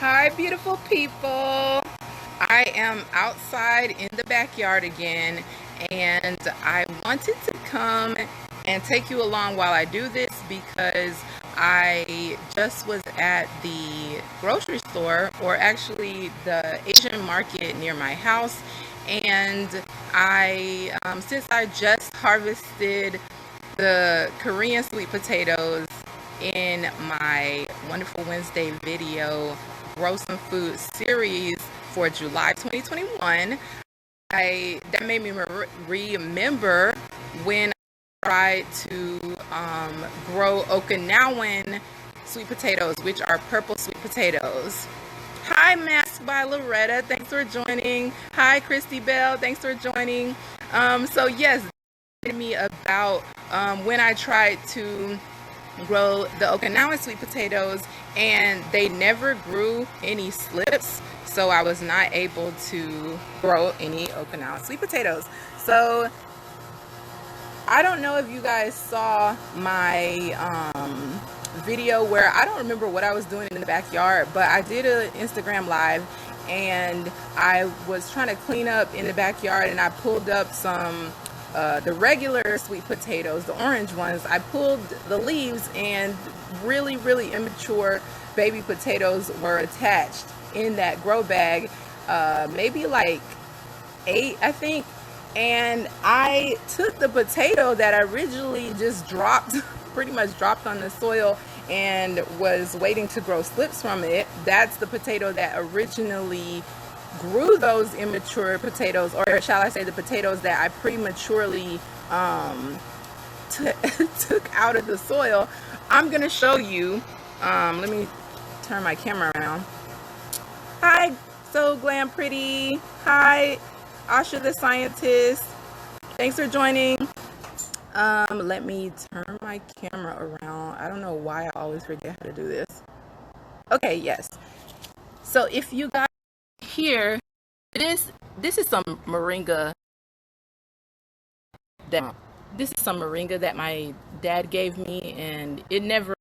Hi, beautiful people. I am outside in the backyard again, and I wanted to come and take you along while I do this because I just was at the grocery store, or actually the Asian market near my house, and since I just harvested the Korean sweet potatoes in my Wonderful Wednesday video Grow Some Food series for July 2021, that made me remember when I tried to grow Okinawan sweet potatoes, which are purple sweet potatoes. Hi, Masked by Loretta, thanks for joining. Hi, Christy Bell, thanks for joining. So yes, me about when I tried to grow the Okinawan sweet potatoes and they never grew any slips, so I was not able to grow any Okinawan sweet potatoes. So I don't know if you guys saw my video where I don't remember what I was doing in the backyard, but I did an Instagram live and I was trying to clean up in the backyard, and I pulled up some the regular sweet potatoes, the orange ones. I pulled the leaves and really immature baby potatoes were attached in that grow bag, maybe like 8 I think. And I took the potato that I originally just dropped, pretty much dropped on the soil and was waiting to grow slips from it. That's the potato that originally grew those immature potatoes, or shall I say the potatoes that I prematurely took out of the soil. I'm gonna show you. Let me turn my camera around. Hi, So Glam Pretty. Hi, Asha the Scientist. Thanks for joining. Let me turn my camera around. I don't know why I always forget how to do this. Okay, yes. So if you guys here, this is some moringa that my dad gave me, and it never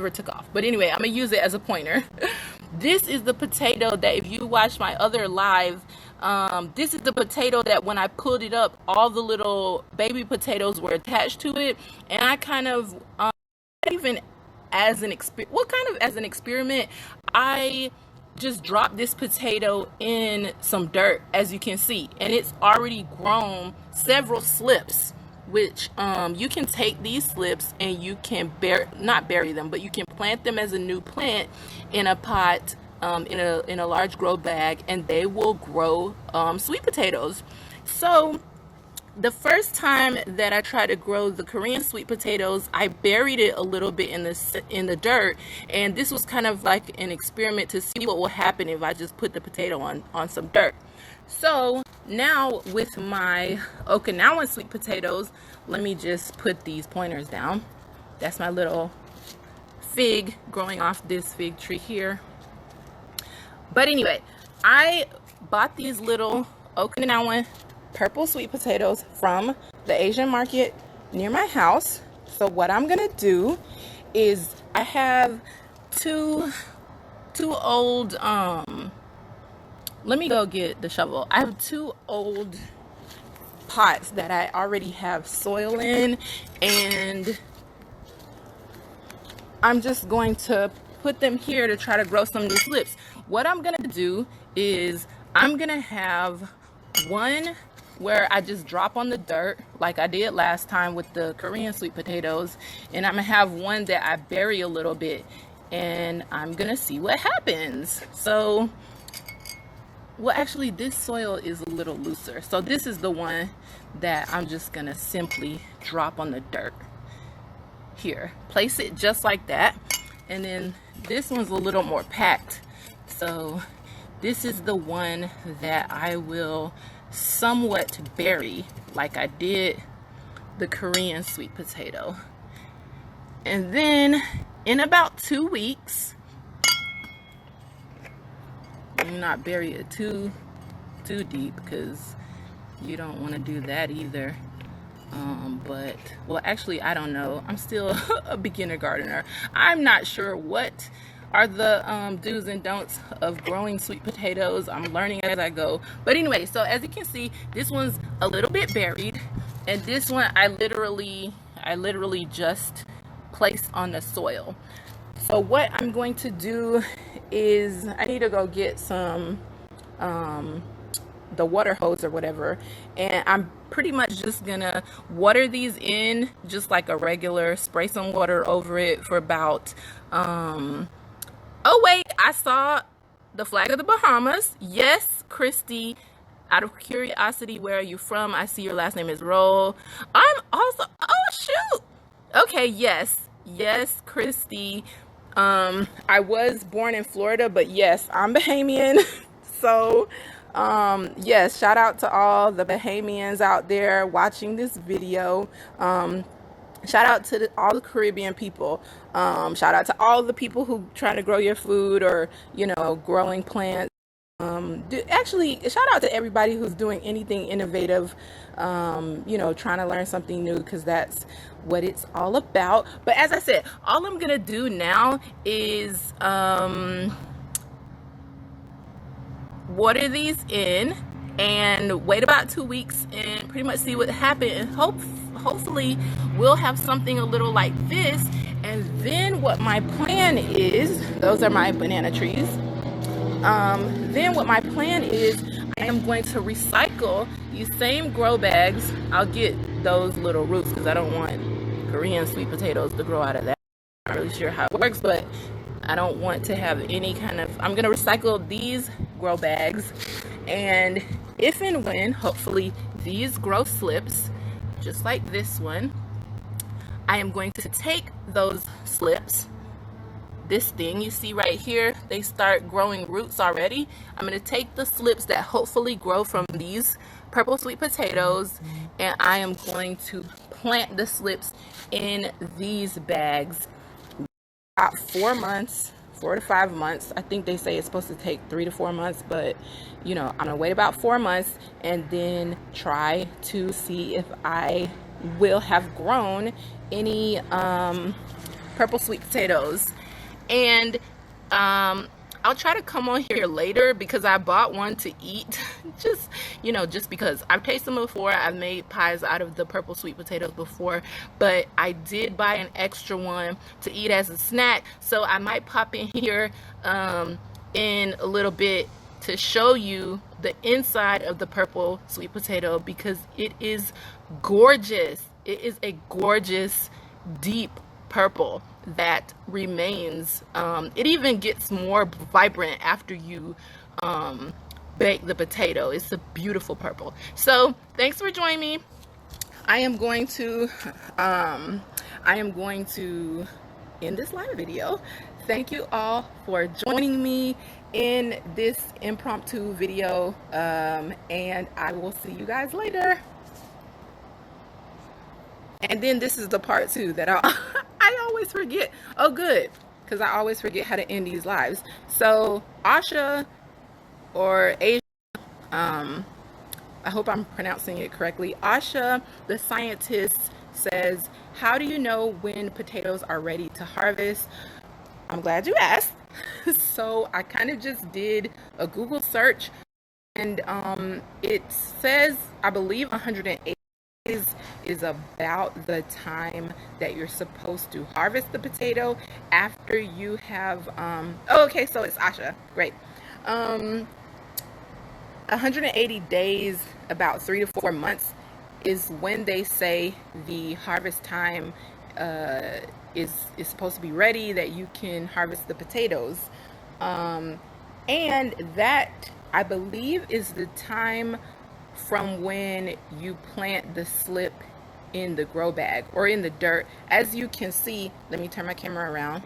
took off. But anyway, I'm gonna use it as a pointer. This is the potato that, if you watch my other live, this is the potato that when I pulled it up, all the little baby potatoes were attached to it, and I kind of even as an experiment, I just dropped this potato in some dirt, as you can see, and it's already grown several slips, which you can take these slips and you can not bury them, but you can plant them as a new plant in a pot, in a large grow bag, and they will grow sweet potatoes. So the first time that I tried to grow the Korean sweet potatoes, I buried it a little bit in the dirt, and this was kind of like an experiment to see what will happen if I just put the potato on some dirt. So now with my Okinawan sweet potatoes, let me just put these pointers down. That's my little fig growing off this fig tree here. But anyway, I bought these little Okinawan purple sweet potatoes from the Asian market near my house. So what I'm gonna do is, I have two old let me go get the shovel. I have 2 old pots that I already have soil in, and I'm just going to put them here to try to grow some new slips. What I'm gonna do is, I'm gonna have one where I just drop on the dirt like I did last time with the Korean sweet potatoes, and I'm gonna have one that I bury a little bit, and I'm gonna see what happens. So, well, actually this soil is a little looser, so this is the one that I'm just gonna simply drop on the dirt here. Place it just like that, and then this one's a little more packed, so this is the one that I will somewhat bury like I did the Korean sweet potato. And then in about 2 weeks, not bury it too deep, because you don't want to do that either. But, well, actually, I don't know. I'm still a beginner gardener. I'm not sure what are the do's and don'ts of growing sweet potatoes. I'm learning as I go. But anyway, so as you can see, this one's a little bit buried, and this one I literally just placed on the soil. So what I'm going to do is I need to go get some the water hose or whatever, and I'm pretty much just gonna water these in just like a regular, spray some water over it for about oh wait, I saw the flag of the Bahamas. Yes, Christy, out of curiosity, where are you from? I see your last name is Roll. I'm also, oh shoot, okay, yes, Christy. I was born in Florida, but yes, I'm Bahamian. So yes, shout out to all the Bahamians out there watching this video. Shout out to all the Caribbean people. Shout out to all the people who try to grow your food, or growing plants. Actually, shout out to everybody who's doing anything innovative, trying to learn something new, because that's what it's all about. But as I said, all I'm gonna do now is water these in and wait about 2 weeks and pretty much see what happens, and hopefully we'll have something a little like this. And then what my plan is, those are my banana trees. Then what my plan is, I am going to recycle these same grow bags. I'll get those little roots because I don't want Korean sweet potatoes to grow out of that. I'm not really sure how it works, but I don't want to have any kind of, I'm going to recycle these grow bags, and if and when hopefully these grow slips just like this one, I am going to take those slips, this thing you see right here, they start growing roots already. I'm going to take the slips that hopefully grow from these purple sweet potatoes, and I am going to plant the slips in these bags. About 4 months, 4 to 5 months. I think they say it's supposed to take 3 to 4 months, but I'm gonna wait about 4 months and then try to see if I will have grown any purple sweet potatoes. And I'll try to come on here later because I bought one to eat, just because I've tasted them before. I've made pies out of the purple sweet potatoes before, but I did buy an extra one to eat as a snack. So I might pop in here in a little bit to show you the inside of the purple sweet potato, because it is gorgeous. It is a gorgeous deep purple that remains. It even gets more vibrant after you bake the potato. It's a beautiful purple. So thanks for joining me. I am going to end this live video. Thank you all for joining me in this impromptu video, and I will see you guys later. And then this is the part 2 that I always forget. Oh, good, because I always forget how to end these lives. So Asha, or Asia, I hope I'm pronouncing it correctly. Asha, the scientist, says, how do you know when potatoes are ready to harvest? I'm glad you asked. So I kind of just did a Google search, and it says, I believe 108 is about the time that you're supposed to harvest the potato after you have oh, okay, so it's Asha, great. 180 days, about 3 to 4 months, is when they say the harvest time is supposed to be ready, that you can harvest the potatoes, and that, I believe, is the time from when you plant the slip in the grow bag or in the dirt. As you can see, let me turn my camera around.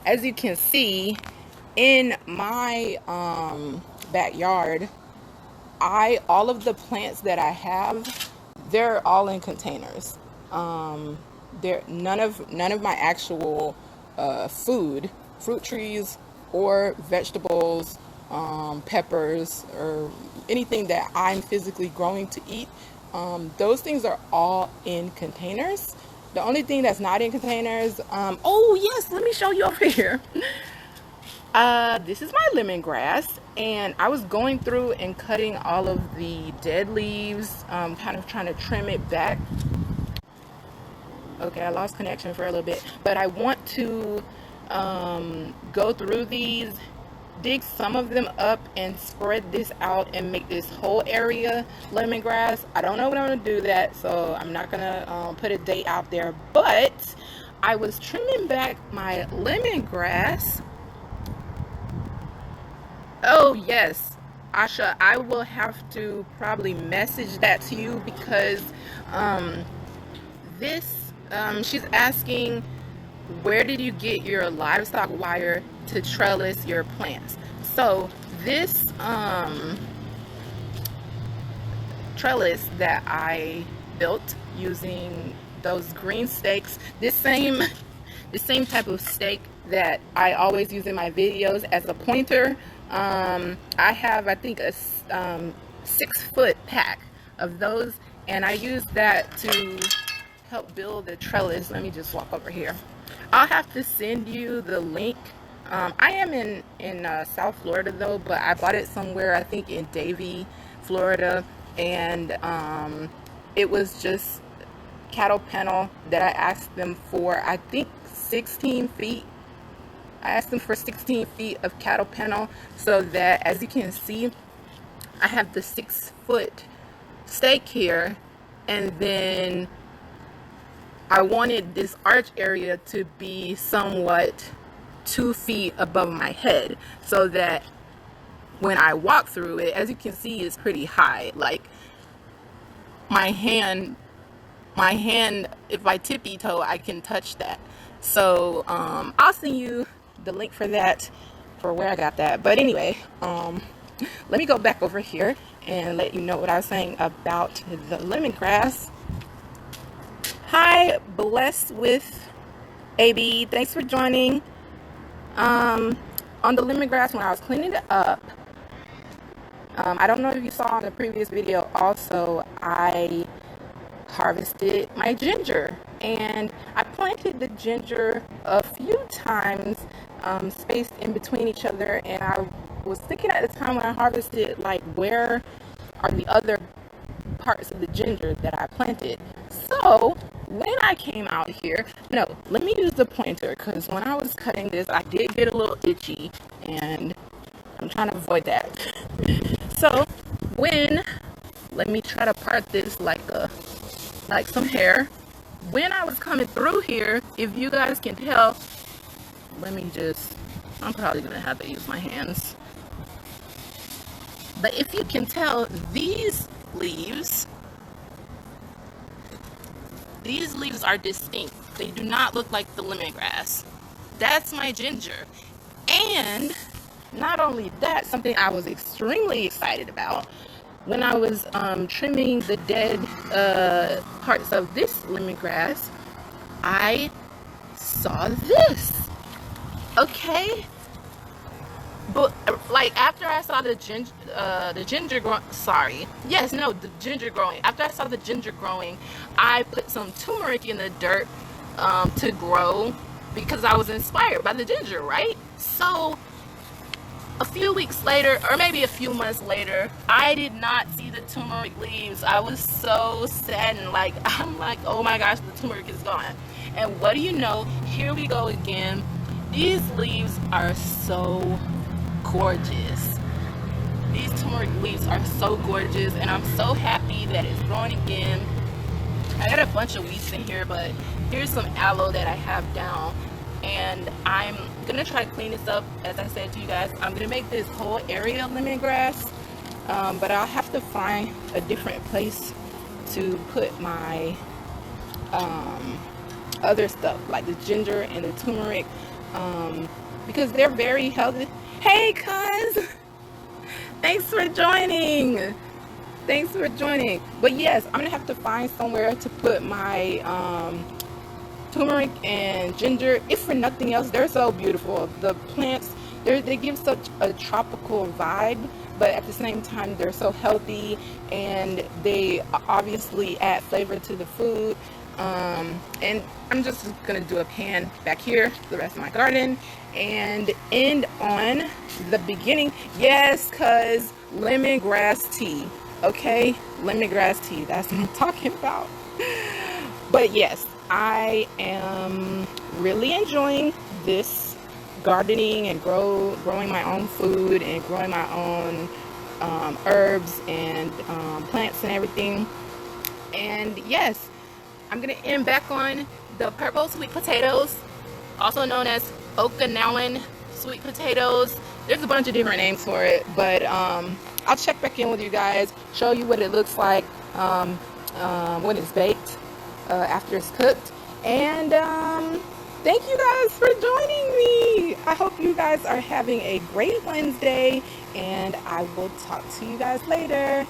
As you can see in my backyard, all of the plants that I have, they're all in containers. None of my actual fruit trees or vegetables, peppers, or anything that I'm physically growing to eat, those things are all in containers. The only thing that's not in containers, oh yes, let me show you over here. This is my lemongrass, and I was going through and cutting all of the dead leaves, kind of trying to trim it back. Okay, I lost connection for a little bit, but I want to go through these, dig some of them up, and spread this out and make this whole area lemongrass. I don't know when I'm gonna do that, so I'm not gonna put a date out there, but I was trimming back my lemongrass. Oh yes, Asha, I will have to probably message that to you because she's asking, where did you get your livestock wire to trellis your plants? So this trellis that I built using those green stakes, the same type of stake that I always use in my videos as a pointer. I have, I think, a 6-foot pack of those, and I use that to help build the trellis. Let me just walk over here. I'll have to send you the link. I am in South Florida though, but I bought it somewhere, I think in Davie, Florida, and it was just cattle panel that I asked them for, I think 16 feet. I asked them for 16 feet of cattle panel, so that, as you can see, I have the 6-foot stake here, and then I wanted this arch area to be somewhat 2 feet above my head, so that when I walk through it, as you can see, it's pretty high. Like my hand, if I tippy toe, I can touch that. So I'll send you the link for that, for where I got that. But anyway, let me go back over here and let you know what I was saying about the lemongrass. Hi, Blessed with AB, thanks for joining. On the lemongrass, when I was cleaning it up, I don't know if you saw in the previous video also, I harvested my ginger, and I planted the ginger a few times, spaced in between each other, and I was thinking at the time when I harvested, like, where are the other parts of the ginger that I planted? So when I came out here, no, let me use the pointer, because when I was cutting this, I did get a little itchy, and I'm trying to avoid that. So let me try to part this like some hair. When I was coming through here, if you guys can tell, I'm probably gonna have to use my hands, but if you can tell, these leaves are distinct. They do not look like the lemongrass. That's my ginger. And not only that, something I was extremely excited about, when I was trimming the dead parts of this lemongrass, I saw this. Okay, but like after I saw the ginger growing, after I saw the ginger growing, I put some turmeric in the dirt to grow, because I was inspired by the ginger, right? So a few weeks later, or maybe a few months later, I did not see the turmeric leaves. I was so saddened. Like, I'm like, oh my gosh, the turmeric is gone. And what do you know? Here we go again. These leaves are so gorgeous. These turmeric leaves are so gorgeous, and I'm so happy that it's growing again. I got a bunch of weeds in here, but here's some aloe that I have down, and I'm gonna try to clean this up. As I said to you guys, I'm gonna make this whole area lemongrass, but I'll have to find a different place to put my other stuff, like the ginger and the turmeric, because they're very healthy. Hey cuz, thanks for joining. But yes, I'm gonna have to find somewhere to put my turmeric and ginger. If for nothing else, they're so beautiful. The plants, they give such a tropical vibe, but at the same time, they're so healthy, and they obviously add flavor to the food. And I'm just gonna do a pan back here for the rest of my garden and end on the beginning. Yes, cause lemongrass tea. Okay, lemongrass tea. That's what I'm talking about. But yes, I am really enjoying this gardening and growing my own food and growing my own herbs and plants and everything. And yes, I'm gonna end back on the purple sweet potatoes, also known as Okinawan sweet potatoes. There's a bunch of different names for it, but I'll check back in with you guys, show you what it looks like when it's baked, after it's cooked. And thank you guys for joining me. I hope you guys are having a great Wednesday, and I will talk to you guys later.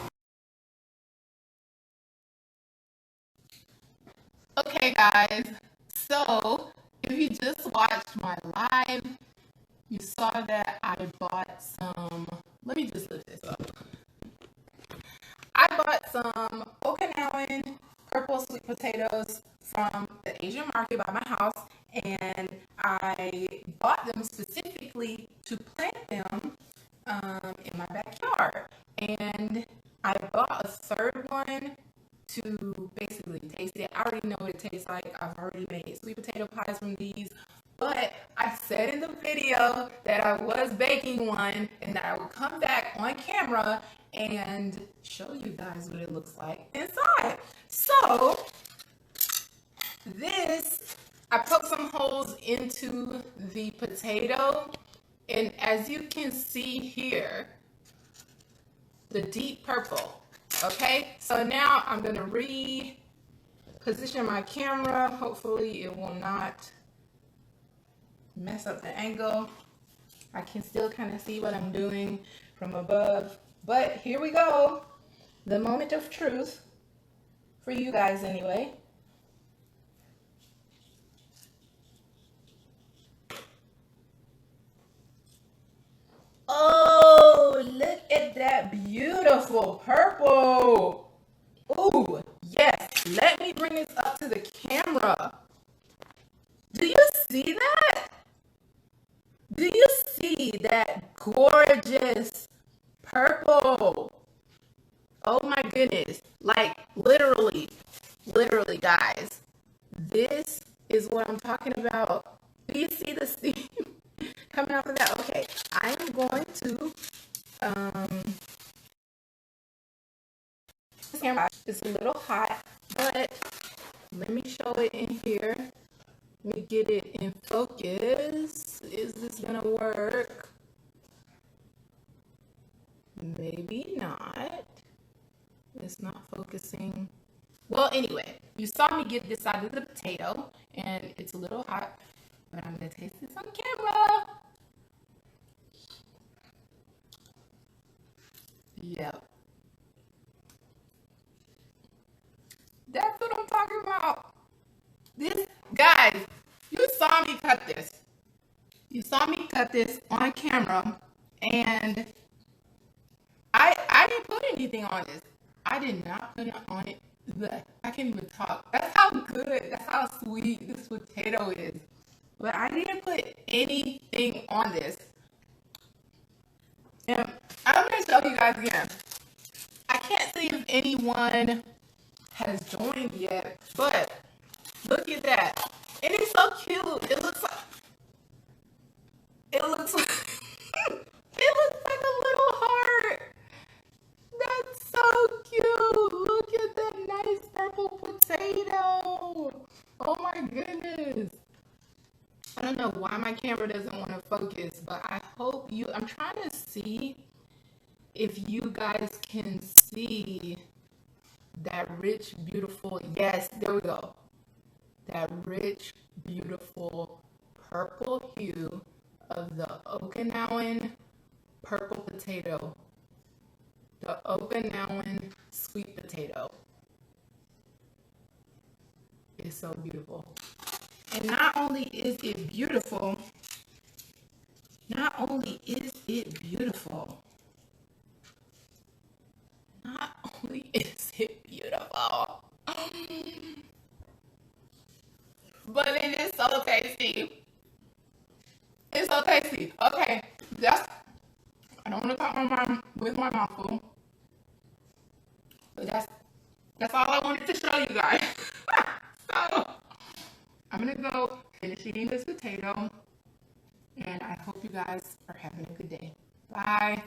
Okay, guys, so if you just watched my live, you saw that I bought some. Let me just lift this up. I bought some Okinawan purple sweet potatoes from the Asian market by my house, and I bought them specifically to plant them in my backyard. And I bought a third one to basically taste it. I already know what it tastes like. I've already made sweet potato pies from these. But I said in the video that I was baking one and that I would come back on camera and show you guys what it looks like inside. So this, I poked some holes into the potato, and as you can see here, the deep purple. Okay, so now I'm gonna reposition my camera. Hopefully it will not mess up the angle. I can still kind of see what I'm doing from above, but here we go. The moment of truth for you guys anyway. Oh, look at that beautiful purple. Ooh, yes. Let me bring this up to the camera. Do you see that? Do you see that gorgeous purple? Oh my goodness. Like literally, guys. This is what I'm talking about. Do you see the steam coming off of that? Okay, I am going to it's a little hot, but let me show it in here. Let me get it in focus. Is this gonna work? Maybe not. It's not focusing. Well, anyway, you saw me get this side of the potato, and it's a little hot, but I'm gonna taste this on camera. Yep. That's what I'm talking about. This, guys, you saw me cut this. You saw me cut this on camera, and I didn't put anything on this. I did not put it on it. I can't even talk. That's how good, that's how sweet this potato is. But I didn't put anything on this. And I'm going to show you guys again. I can't see if anyone has joined yet, but look at that. And it's so cute. It looks like it looks like a little heart. That's so cute. Look at that nice purple potato. Oh my goodness. I don't know why my camera doesn't want to focus, but I hope you, I'm trying to see if you guys can see that rich, beautiful, yes, there we go. That rich, beautiful purple hue of the Okinawan purple potato. The Okinawan sweet potato is so beautiful. And not only is it beautiful, not only is it beautiful, not only is it beautiful, But it is so tasty. It's so tasty. Okay, that's, I don't want to talk my mom with my mouth full, but that's all I wanted to show you guys. So I'm gonna go finish eating this potato, and I hope you guys are having a good day. Bye.